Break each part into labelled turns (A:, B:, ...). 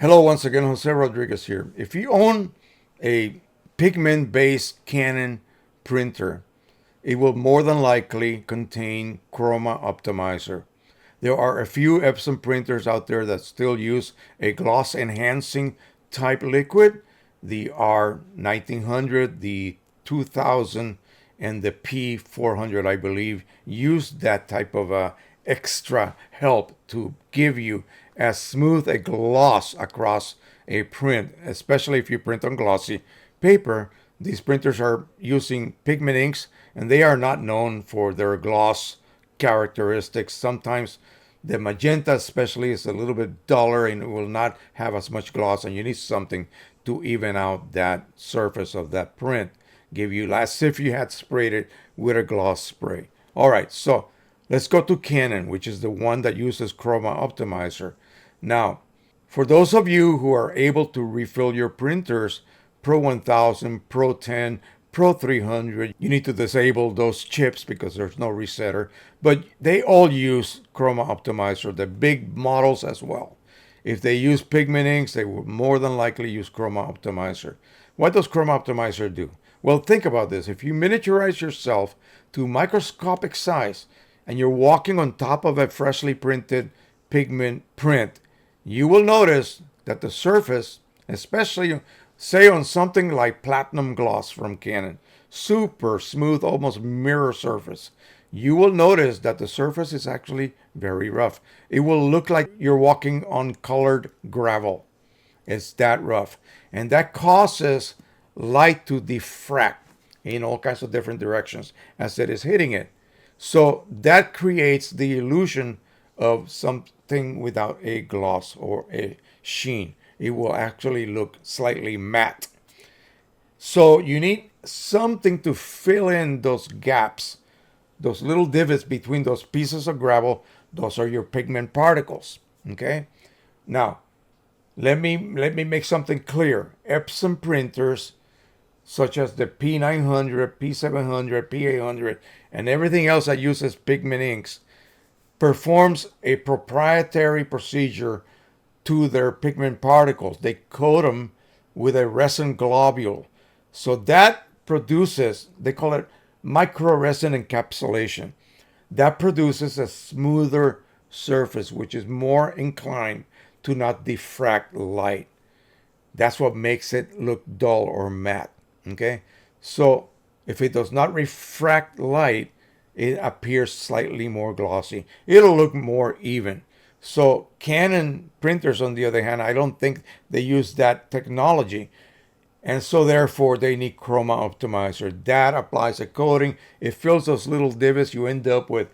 A: Hello once again, Jose Rodriguez here. If you own a pigment-based Canon printer, it will more than likely contain Chroma Optimizer. There are a few Epson printers out there that still use a gloss enhancing type liquid. The R1900, the 2000, and the P400, I believe, use that type of extra help to give you as smooth a gloss across a print, especially if you print on glossy paper. These printers are using pigment inks and they are not known for their gloss characteristics. Sometimes the magenta especially is a little bit duller and it will not have as much gloss, and you need something to even out that surface of that print. Give you as if you had sprayed it with a gloss spray. All right, so let's go to Canon, which is the one that uses Chroma Optimizer. Now, for those of you who are able to refill your printers, Pro 1000, Pro 10, Pro 300, you need to disable those chips because there's no resetter. But they all use Chroma Optimizer, the big models as well. If they use pigment inks, they will more than likely use Chroma Optimizer. What does Chroma Optimizer do? Well, think about this. If you miniaturize yourself to microscopic size and you're walking on top of a freshly printed pigment print, you will notice that the surface, especially say on something like platinum gloss from Canon, super smooth, almost mirror surface, you will notice that the surface is actually very rough. It will look like you're walking on colored gravel. It's that rough. And that causes light to diffract in all kinds of different directions as it is hitting it. So that creates the illusion of something without a gloss or a sheen. It will actually look slightly matte. So you need something to fill in those gaps, those little divots between those pieces of gravel. Those are your pigment particles. Okay? Now, let me make something clear. Epson printers such as the P900, P700, P800, and everything else that uses pigment inks performs a proprietary procedure to their pigment particles. They coat them with a resin globule. So that produces, they call it micro resin encapsulation. That produces a smoother surface, which is more inclined to not diffract light. That's what makes it look dull or matte. Okay? So if it does not refract light, it appears slightly more glossy. It'll look more even. So Canon printers, on the other hand, I don't think they use that technology. And so therefore they need Chroma Optimizer. That applies a coating. It fills those little divots. You end up with,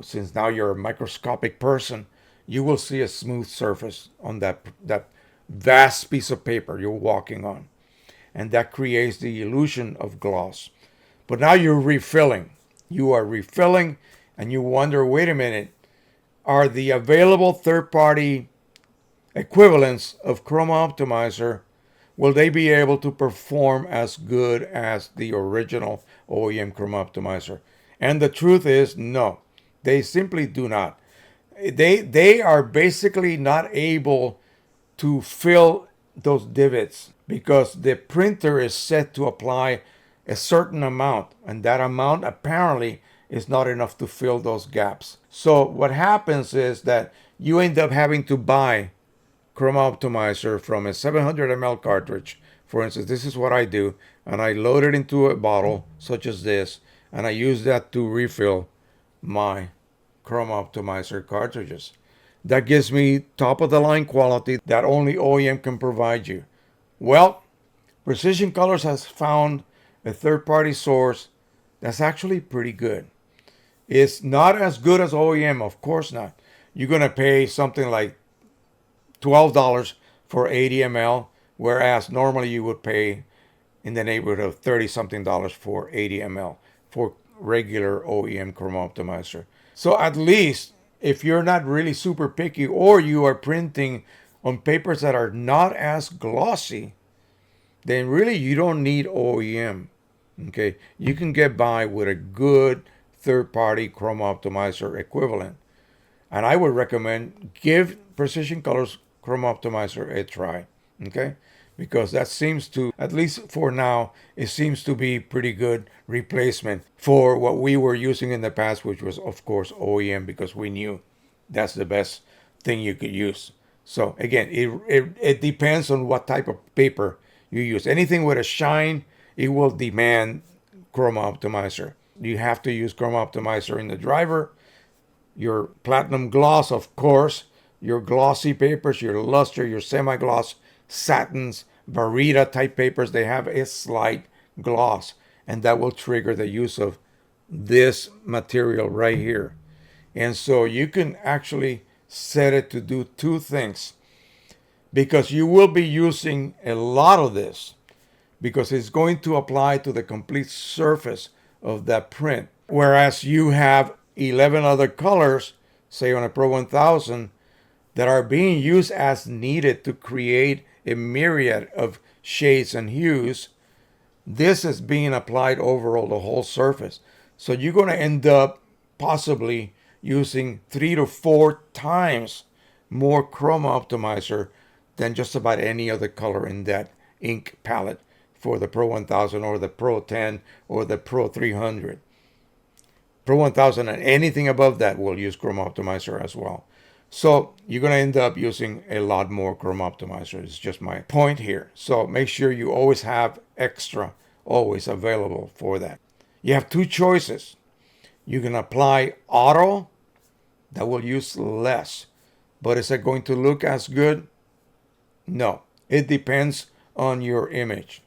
A: since now you're a microscopic person, you will see a smooth surface on that vast piece of paper you're walking on. And that creates the illusion of gloss. But now you're refilling. You are refilling and you wonder, wait a minute, are the available third-party equivalents of Chroma Optimizer, will they be able to perform as good as the original OEM Chroma Optimizer? And the truth is, no, they simply do not. They are basically not able to fill those divots because the printer is set to apply a certain amount, and that amount apparently is not enough to fill those gaps. So what happens is that you end up having to buy Chroma Optimizer from a 700 ml cartridge. For instance, this is what I do, and I load it into a bottle such as this, and I use that to refill my Chroma Optimizer cartridges. That gives me top of the line quality that only OEM can provide you. Well, Precision Colors has found a third-party source that's actually pretty good. It's not as good as OEM, of course not. You're going to pay something like $12 for 80 ml, whereas normally you would pay in the neighborhood of 30 something dollars for 80 ml for regular OEM Chroma Optimizer. So at least if you're not really super picky or you are printing on papers that are not as glossy, then really you don't need OEM. Okay, you can get by with a good third-party Chroma Optimizer equivalent. And I would recommend give Precision Colors Chroma Optimizer a try, okay? Because that seems to, at least for now, it seems to be pretty good replacement for what we were using in the past, which was, of course, OEM, because we knew that's the best thing you could use. So again, it depends on what type of paper you use. Anything with a shine, it will demand Chroma Optimizer. You have to use Chroma Optimizer in the driver. Your platinum gloss, of course, your glossy papers, your luster, your semi-gloss, satins, Barita type papers, they have a slight gloss, and that will trigger the use of this material right here. And so you can actually set it to do two things, because you will be using a lot of this, because it's going to apply to the complete surface of that print. Whereas you have 11 other colors, say on a Pro 1000, that are being used as needed to create a myriad of shades and hues. This is being applied overall the whole surface. So you're going to end up possibly using 3 to 4 times more Chroma Optimizer than just about any other color in that ink palette for the Pro 1000 or the Pro 10 or the Pro 300. Pro 1000 and anything above that will use Chroma Optimizer as well. So you're going to end up using a lot more Chroma Optimizer. It's just my point here. So make sure you always have extra always available for that. You have two choices. You can apply auto, that will use less. But is it going to look as good? No. It depends on your image.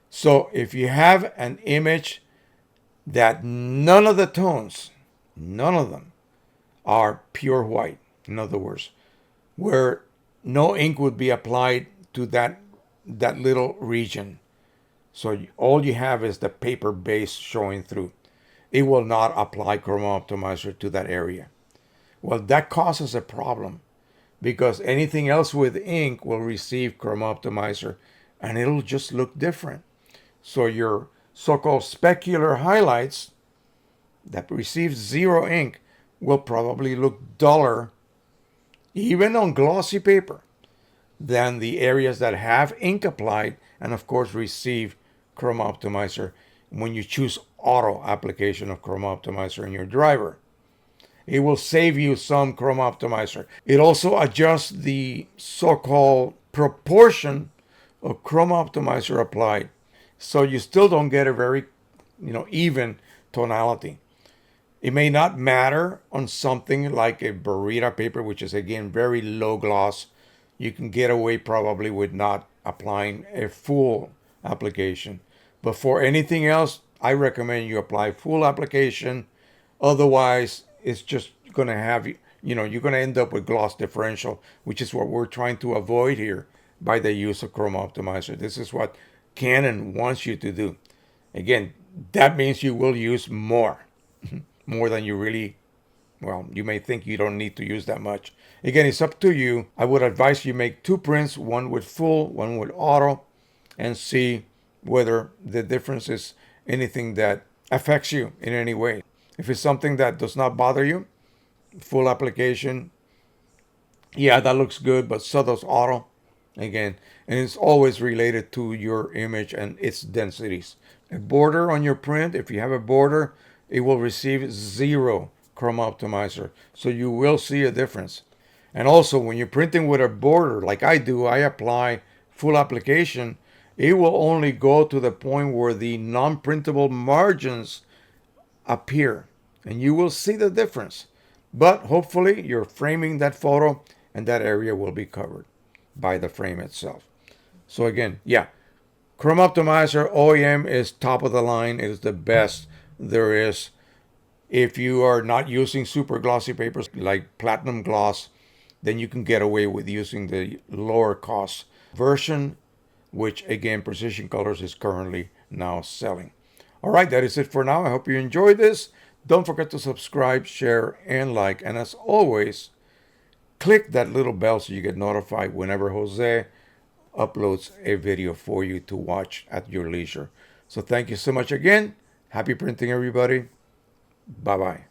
A: So if you have an image that none of the tones, none of them, are pure white, in other words, where no ink would be applied to that little region. So all you have is the paper base showing through. It will not apply Chroma Optimizer to that area. Well, that causes a problem, because anything else with ink will receive Chroma Optimizer and it'll just look different. So your so-called specular highlights that receive zero ink will probably look duller, even on glossy paper, than the areas that have ink applied and of course receive Chroma Optimizer when you choose auto application of Chroma Optimizer in your driver. It will save you some Chroma Optimizer. It also adjusts the so-called proportion of Chroma Optimizer applied, so you still don't get a very, even tonality. It may not matter on something like a Barita paper, which is again very low gloss. You can get away probably with not applying a full application. But for anything else, I recommend you apply full application. Otherwise, it's just going to have, you're going to end up with gloss differential, which is what we're trying to avoid here by the use of Chroma Optimizer. This is what Canon wants you to do. Again, that means you will use more than you really, you may think you don't need to use that much. Again, it's up to you. I would advise you make 2 prints, one with full, one with auto, and see whether the difference is anything that affects you in any way. If it's something that does not bother you, full application, yeah, that looks good, but so does auto. Again, and it's always related to your image and its densities. A border on your print, if you have a border, it will receive 0 Chroma Optimizer. So you will see a difference. And also, when you're printing with a border, like I do, I apply full application. It will only go to the point where the non-printable margins appear. And you will see the difference. But hopefully, you're framing that photo and that area will be covered by the frame itself. So again, yeah, Chroma Optimizer OEM is top of the line. It is the best there is. If you are not using super glossy papers like platinum gloss, then you can get away with using the lower cost version, which again Precision Colors is currently now selling. All right, that is it for now. I hope you enjoyed this. Don't forget to subscribe, share, and like. And as always, click that little bell so you get notified whenever Jose uploads a video for you to watch at your leisure. So thank you so much again. Happy printing, everybody. Bye-bye.